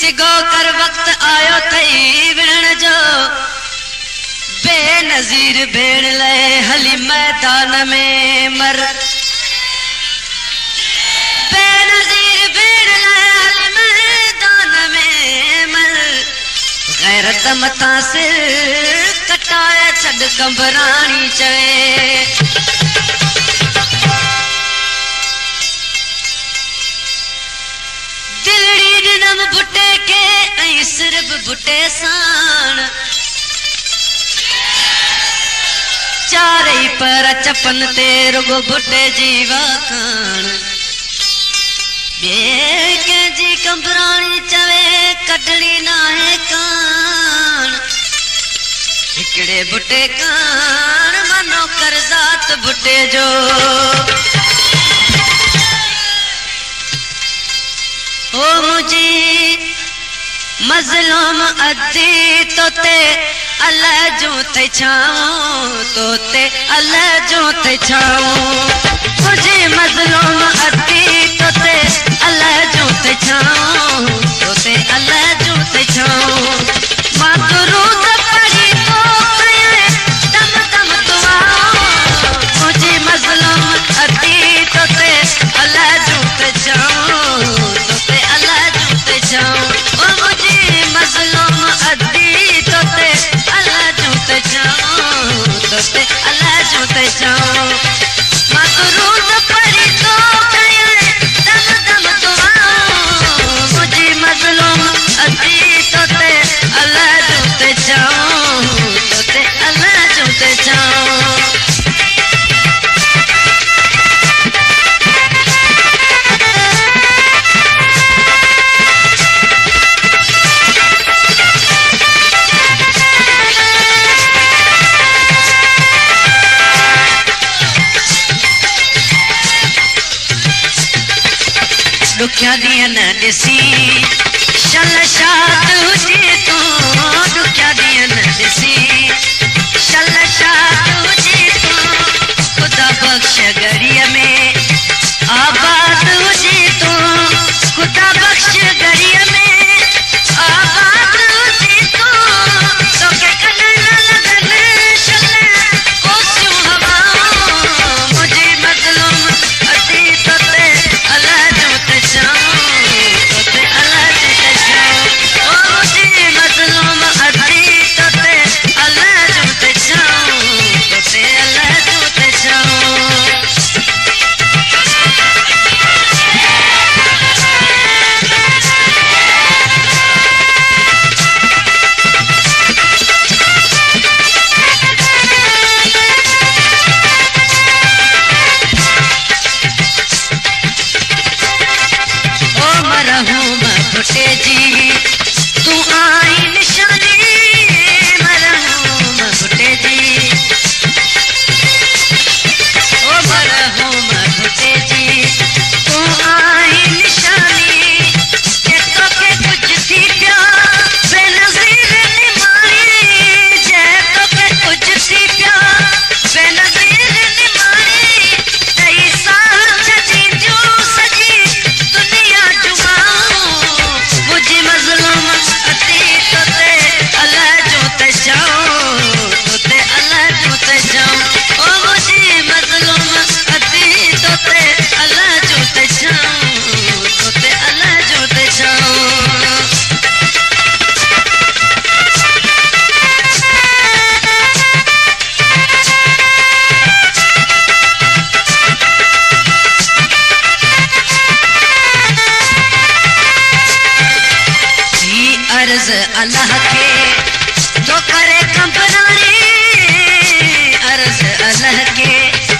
सिगो कर वक्त आयो थई विणण जो बेनज़ीर भेण ले हली मैदान में मर बेनज़ीर भेण ले हली मैदान में मर गैरत मथा सिर कटाए छड़ कंबराणी चवे दिलड़ी दिनम बुटे के ऐं सिर्फ बुटे साण चारई पर चपन ते रुगो बुटे जीवा खान बे के जी कंबराणी चवे कटड़ी ना है कान हिकड़े बुटे कान मनो करजात बुटे जो ओ मुझी मजलूम अद्दी तोते अल्लाह जो ते छाऊं तोते अल्लाह जो ते छाऊं मुझे मजलूम अद्दी तोते अल्लाह जो ते छाऊं तोते अल्लाह जो ते छाऊं मां दुरूद पढ़ी तो कये दम दम दुआऊं मुझे मजलूम अद्दी तोते अल्लाह जो ते छाऊं तोते अल्लाह जो ते छाऊं ओ मुझे मजलूम अद्दी तोते अल्लाह जो ते छाऊं तोते अल्लाह जो ते छाऊं मां दुरूद पढ़ी तो कये दम दम दुआऊं मुझे मजलूम अद्दी तोते अल्लाह जो ते छाऊं तोते अल्लाह जो ते छाऊं दुखिया दिया न दिसी शल शाद हुजे तू दुखिया दिया न दिसी शल शाद हुजे तू खुदा बख्श गरिया में आबाद हुजे तू खुदा बख्श गरिया में आबाद हुजे तू तो के कदर न लगन शल कोसियों हवाओं मुझे मजलूम अद्दी तोते अल्लाह जो ते छाऊं तोते अल्लाह जो ते छाऊं ओ मुझे मजलूम अद्दी तोते अल्लाह जो ते छाऊं तोते अल्लाह जो ते छाऊं बुटे जी तू आई निशानी मरहूम बुटे जी ओ मरहूम बुटे जी तू आई निशानी के तो के कुछ थी प्या बेनज़ीर निमाणी जे तो के कुछ थी प्या बेनज़ीर निमाणी तई साथ जी जो सजी दुनिया जुमाऊं मुझे मजलूम अद्दी तोते अल्लाह जो ते छाऊं तोते अल्लाह जो ते छाऊं ओ मुझे मजलूम अद्दी तोते अल्लाह जो ते छाऊं तोते अल्लाह जो ते छाऊं अर्ज अल्लाह के तो करे कंबरानी अर्ज अल्लाह के